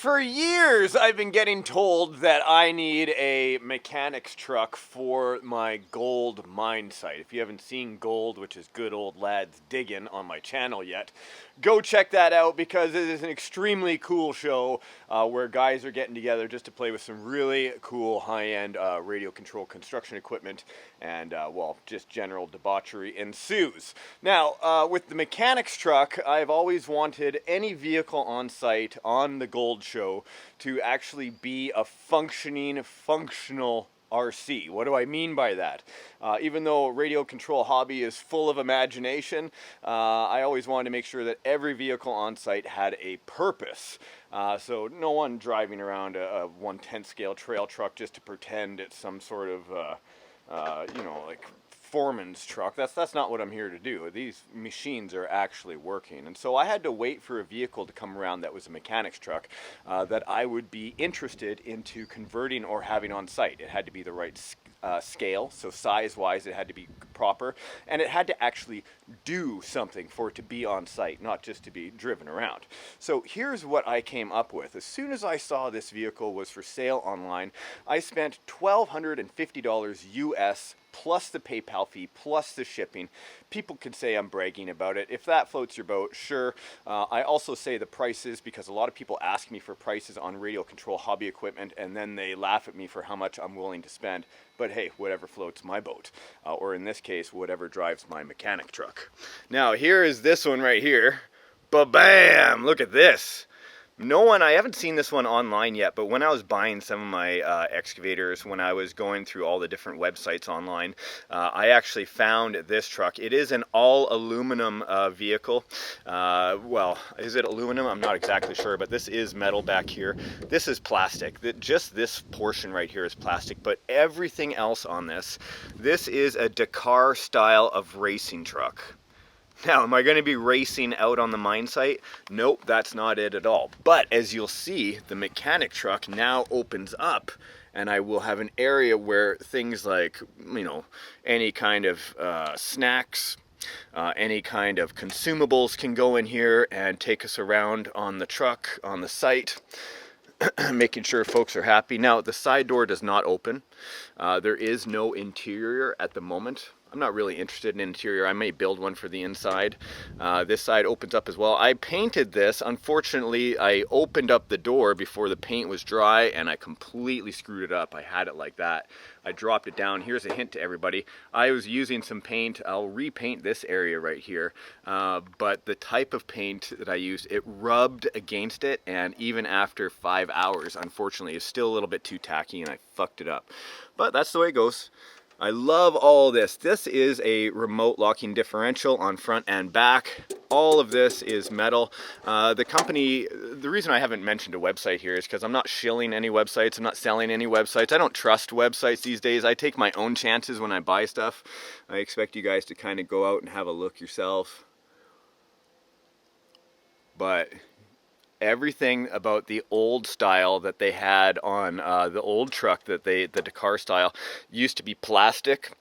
For years, I've been getting told that I need a mechanic's truck for my gold mine site. If you haven't seen Gold, which is Good Old Lads Diggin' on my channel yet, go check that out because it is an extremely cool show where guys are getting together just to play with some really cool high-end radio control construction equipment and, well, just general debauchery ensues. Now, with the mechanic's truck, I've always wanted any vehicle on site on the Gold show to actually be a functional RC. What do I mean by that? Even though radio control hobby is full of imagination, I always wanted to make sure that every vehicle on site had a purpose. So no one driving around a 1/10 scale trail truck just to pretend it's some sort of, you know, like foreman's truck. That's not what I'm here to do. These machines are actually working. And so I had to wait for a vehicle to come around that was a mechanic's truck that I would be interested into converting or having on site. It had to be the right scale, so size-wise it had to be proper, and it had to actually do something for it to be on site, not just to be driven around. So here's what I came up with. As soon as I saw this vehicle was for sale online, I spent $1,250 US plus the PayPal fee, plus the shipping. People could say I'm bragging about it. If that floats your boat, sure. I also say the prices because a lot of people ask me for prices on radio control hobby equipment and then they laugh at me for how much I'm willing to spend. But hey, whatever floats my boat. Or in this case, whatever drives my mechanic truck. Now here is this one right here. Ba-bam! Look at this. I haven't seen this one online yet, but when I was buying some of my excavators, when I was going through all the different websites online, I actually found this truck. It is an all aluminum vehicle. Well, is it aluminum? I'm not exactly sure, but this is metal back here. This is plastic. Just this portion right here is plastic, but everything else on this is a Dakar style of racing truck. Now, am I going to be racing out on the mine site? Nope, that's not it at all. But as you'll see, the mechanic truck now opens up and I will have an area where things like, you know, any kind of snacks, any kind of consumables can go in here and take us around on the truck, on the site, making sure folks are happy. Now, the side door does not open. There is no interior at the moment. I'm not really interested in interior. I may build one for the inside. This side opens up as well. I painted this. Unfortunately, I opened up the door before the paint was dry and I completely screwed it up. I had it like that. I dropped it down. Here's a hint to everybody. I was using some paint. I'll repaint this area right here. But the type of paint that I used, it rubbed against it, and even after 5 hours, unfortunately, it's still a little bit too tacky and I fucked it up. But that's the way it goes. I love all this. This is a remote locking differential on front and back. All of this is metal. The company, the reason I haven't mentioned a website here is because I'm not shilling any websites. I'm not selling any websites. I don't trust websites these days. I take my own chances when I buy stuff. I expect you guys to kind of go out and have a look yourself. But everything about the old style that they had on the old truck, the Dakar style, used to be plastic.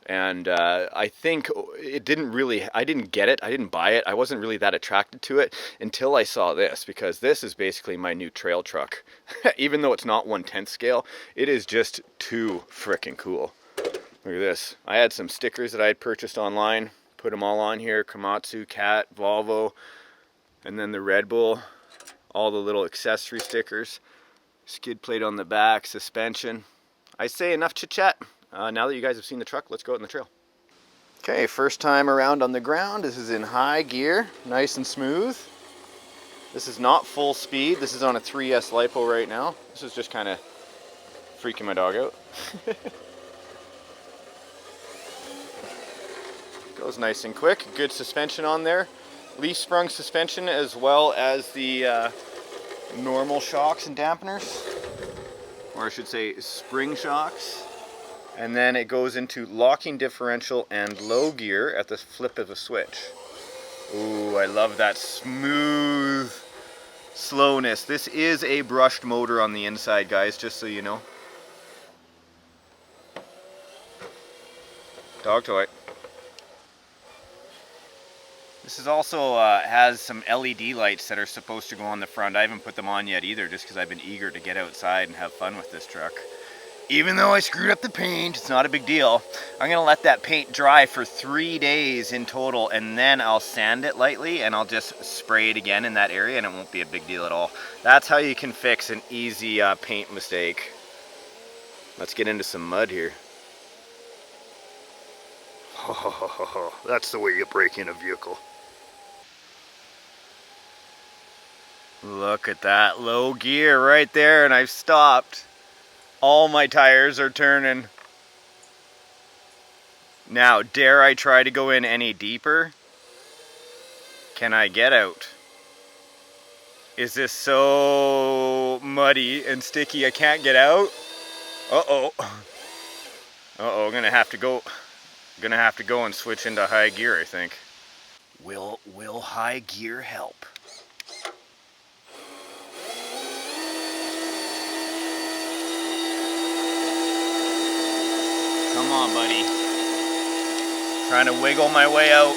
And I think it didn't really, I didn't get it, I didn't buy it, I wasn't really that attracted to it until I saw this, because this is basically my new trail truck. Even though it's not 1/10 scale, it is just too frickin' cool. Look at this. I had some stickers that I had purchased online, put them all on here, Komatsu, Cat, Volvo, and then the Red Bull. All the little accessory stickers, skid plate on the back, suspension. I say enough chit chat. Now that you guys have seen the truck, let's go out in the trail. Okay, first time around on the ground. This is in high gear, nice and smooth. This is not full speed. This is on a 3S LiPo right now. This is just kind of freaking my dog out. Goes nice and quick. Good suspension on there. Leaf sprung suspension as well as the normal shocks and dampeners, or I should say spring shocks. And then it goes into locking differential and low gear at the flip of a switch. Ooh, I love that smooth slowness. This is a brushed motor on the inside, guys, just so you know. Dog toy. This is also has some LED lights that are supposed to go on the front. I haven't put them on yet either, just because I've been eager to get outside and have fun with this truck. Even though I screwed up the paint, it's not a big deal. I'm gonna let that paint dry for 3 days in total, and then I'll sand it lightly and I'll just spray it again in that area, and it won't be a big deal at all. That's how you can fix an easy paint mistake. Let's get into some mud here. That's the way you break in a vehicle. Look at that low gear right there, and I've stopped. All my tires are turning. Now, dare I try to go in any deeper? Can I get out? Is this so muddy and sticky I can't get out? Uh-oh. Uh-oh, I'm gonna have to go and switch into high gear, I think. Will high gear help? Come on, buddy. Trying to wiggle my way out.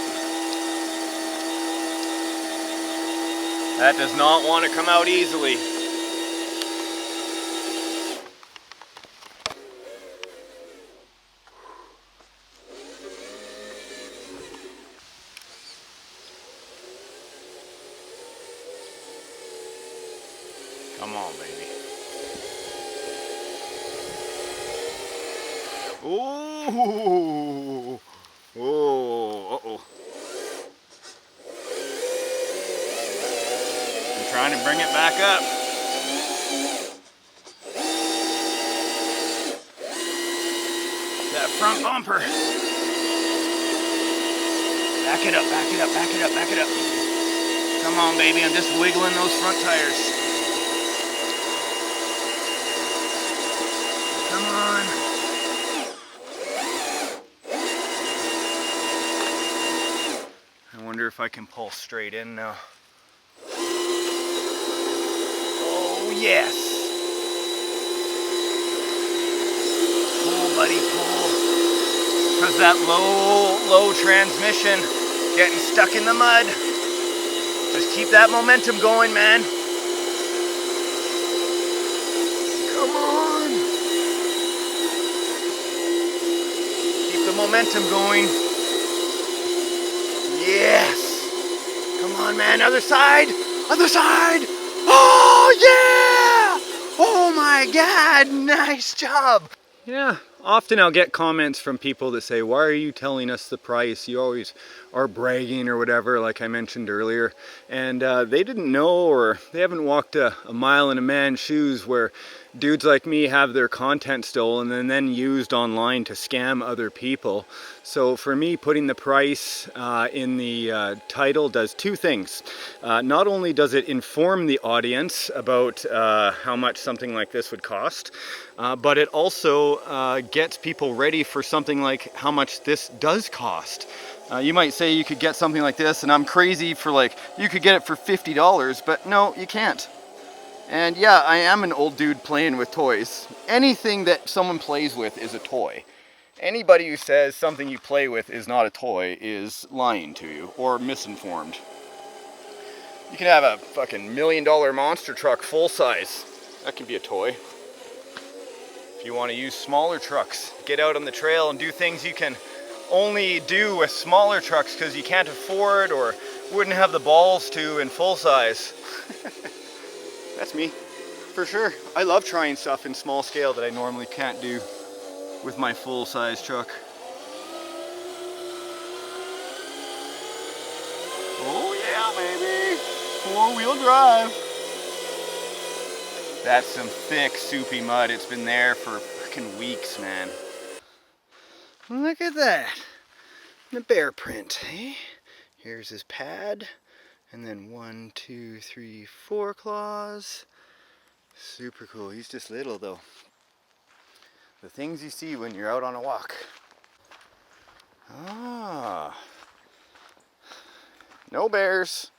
That does not want to come out easily. Come on, baby. Ooh. Oh, uh-oh. I'm trying to bring it back up. That front bumper. Back it up, back it up, back it up, back it up. Come on, baby, I'm just wiggling those front tires. Come on. I wonder if I can pull straight in now. Oh, yes. Pull, buddy, pull. Because that low transmission getting stuck in the mud. Just keep that momentum going, man. Come on. Keep the momentum going. Yes. Come on, man. Other side. Other side. Oh, yeah. Oh, my God. Nice job. Yeah, often I'll get comments from people that say, why are you telling us the price? You always are bragging or whatever, like I mentioned earlier. And they didn't know, or they haven't walked a mile in a man's shoes where dudes like me have their content stolen and then used online to scam other people. So for me, putting the price in the title does two things. Not only does it inform the audience about how much something like this would cost, but it also gets people ready for something like how much this does cost. You might say you could get something like this, and I'm crazy for like, you could get it for $50, but no, you can't. And yeah, I am an old dude playing with toys. Anything that someone plays with is a toy. Anybody who says something you play with is not a toy is lying to you or misinformed. You can have a fucking $1 million monster truck full size. That can be a toy. If you want to use smaller trucks, get out on the trail and do things you can only do with smaller trucks because you can't afford or wouldn't have the balls to in full size. That's me, for sure. I love trying stuff in small scale that I normally can't do with my full size truck. Oh yeah, baby! 4-wheel drive. That's some thick, soupy mud. It's been there for fucking weeks, man. Look at that. The bear print, eh? Here's his pad. And then 1, 2, 3, 4 claws. Super cool. He's just little though. The things you see when you're out on a walk. Ah. No bears.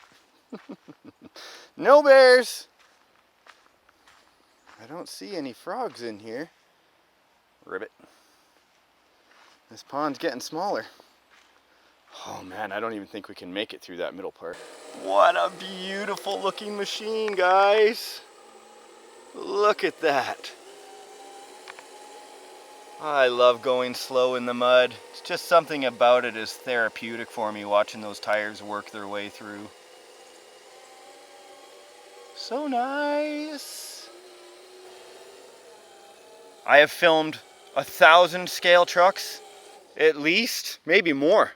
No bears. I don't see any frogs in here. Ribbit. This pond's getting smaller. Oh man, I don't even think we can make it through that middle part. What a beautiful looking machine, guys. Look at that. I love going slow in the mud. It's just something about it is therapeutic for me, watching those tires work their way through. So nice. I have filmed 1,000 scale trucks, at least, maybe more.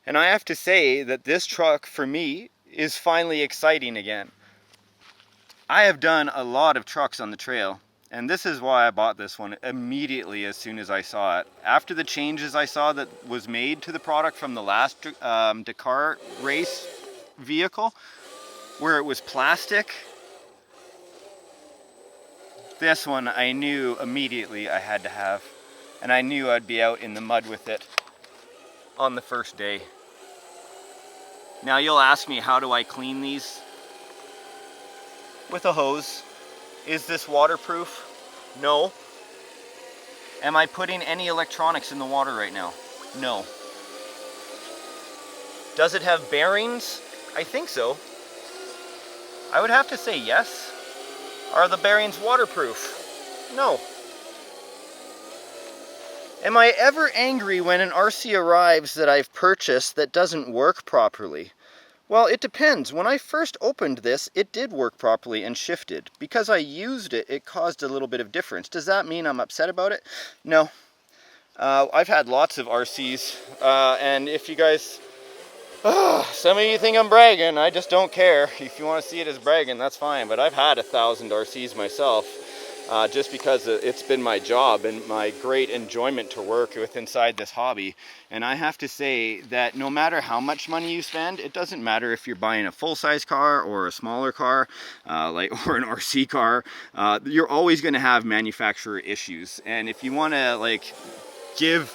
And I have to say that this truck, for me, is finally exciting again. I have done a lot of trucks on the trail, and this is why I bought this one immediately as soon as I saw it. After the changes I saw that was made to the product from the last Dakar race vehicle, where it was plastic, this one I knew immediately I had to have, and I knew I'd be out in the mud with it on the first day. Now you'll ask me, how do I clean these? With a hose. Is this waterproof? No. Am I putting any electronics in the water right now? No. Does it have bearings? I think so. I would have to say yes. Are the bearings waterproof? No. Am I ever angry when an RC arrives that I've purchased that doesn't work properly? Well, it depends. When I first opened this, it did work properly and shifted. Because I used it, it caused a little bit of difference. Does that mean I'm upset about it? No. I've had lots of RCs, and if you guys, some of you think I'm bragging, I just don't care. If you want to see it as bragging, that's fine. But I've had 1,000 RCs myself, just because it's been my job and my great enjoyment to work with inside this hobby. And I have to say that no matter how much money you spend, it doesn't matter if you're buying a full-size car or a smaller car, or an RC car, you're always going to have manufacturer issues. And if you want to give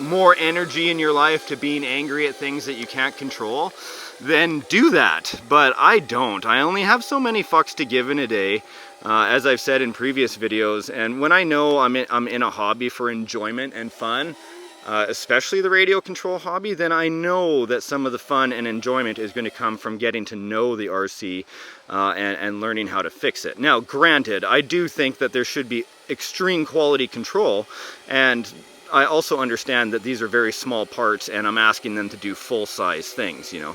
more energy in your life to being angry at things that you can't control, then do that. But I don't. I only have so many fucks to give in a day, as I've said in previous videos. And when I know I'm in a hobby for enjoyment and fun, especially the radio control hobby, then I know that some of the fun and enjoyment is going to come from getting to know the RC and learning how to fix it. Now, granted, I do think that there should be extreme quality control, and I also understand that these are very small parts and I'm asking them to do full-size things, you know,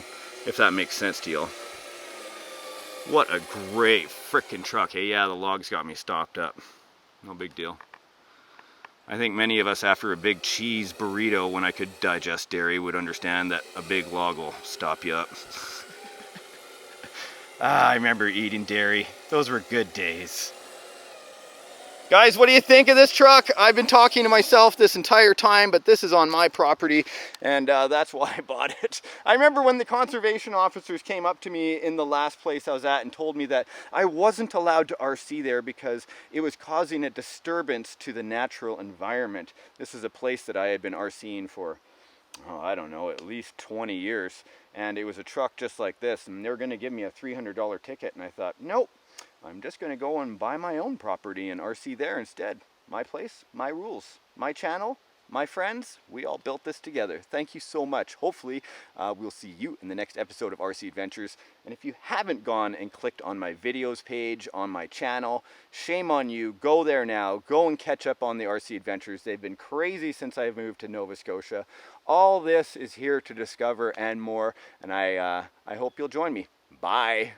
if that makes sense to you. What a great frickin' truck. Hey, yeah, the logs got me stopped up. No big deal. I think many of us after a big cheese burrito when I could digest dairy would understand that a big log will stop you up. I remember eating dairy. Those were good days. Guys, what do you think of this truck? I've been talking to myself this entire time, but this is on my property, and that's why I bought it. I remember when the conservation officers came up to me in the last place I was at and told me that I wasn't allowed to RC there because it was causing a disturbance to the natural environment. This is a place that I had been RCing for, I don't know, at least 20 years, and it was a truck just like this, and they were going to give me a $300 ticket, and I thought, nope. I'm just going to go and buy my own property and RC there instead. My place, my rules, my channel, my friends, we all built this together. Thank you so much. Hopefully, we'll see you in the next episode of RC Adventures. And if you haven't gone and clicked on my videos page on my channel, shame on you. Go there now. Go and catch up on the RC Adventures. They've been crazy since I moved to Nova Scotia. All this is here to discover and more. And I hope you'll join me. Bye.